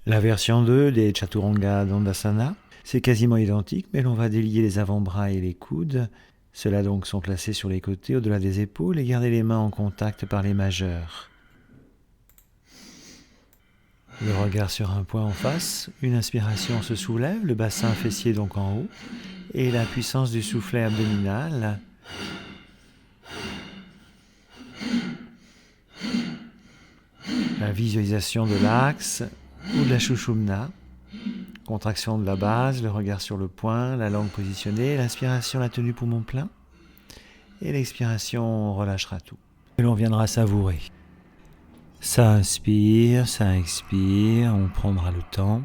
La version 2 des Chaturanga Dandasana, c'est quasiment identique, mais l'on va délier les avant-bras et les coudes. Ceux-là donc sont placés sur les côtés, au-delà des épaules, et garder les mains en contact par les majeurs. Le regard sur un point en face, une inspiration se soulève, le bassin fessier donc en haut, et la puissance du soufflet abdominal. La visualisation de l'axe ou de la Sushumna. Contraction de la base, le regard sur le point, la langue positionnée, l'inspiration, la tenue poumon plein, et l'expiration, on relâchera tout. Et l'on viendra savourer. Ça inspire, ça expire, on prendra le temps.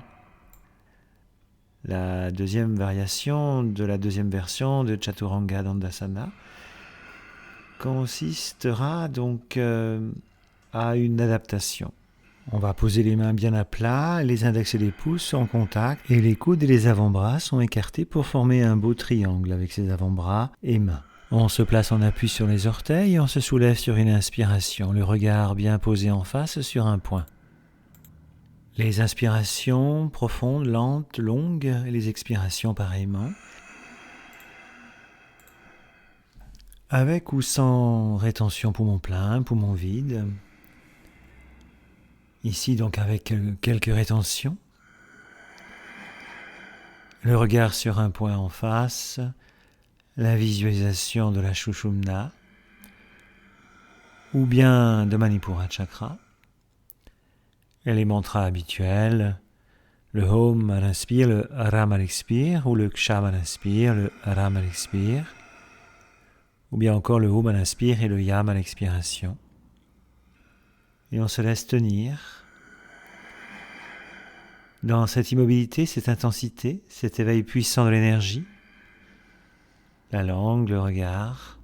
La deuxième variation de la deuxième version de Chaturanga Dandasana consistera donc à une adaptation. On va poser les mains bien à plat, les index et les pouces en contact, et les coudes et les avant-bras sont écartés pour former un beau triangle avec ses avant-bras et mains. On se place en appui sur les orteils et on se soulève sur une inspiration, le regard bien posé en face sur un point. Les inspirations profondes, lentes, longues, et les expirations pareillement. Avec ou sans rétention poumon plein, poumon vide. Ici donc avec quelques rétentions. Le regard sur un point en face. La visualisation de la Sushumna ou bien de Manipura Chakra. Et les mantras habituels, le Om à l'inspire, le Ram à l'expire, ou le Ksham à l'inspire, le Ram à l'expire, ou bien encore le Om à l'inspire et le Yam à l'expiration. Et on se laisse tenir dans cette immobilité, cette intensité, cet éveil puissant de l'énergie. La langue, le regard.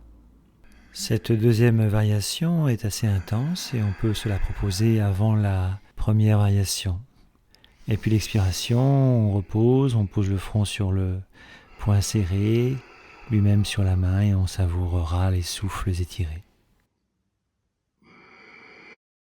Cette deuxième variation est assez intense et on peut se la proposer avant la première variation. Et puis l'expiration, on repose, on pose le front sur le poing serré, lui-même sur la main et on savourera les souffles étirés.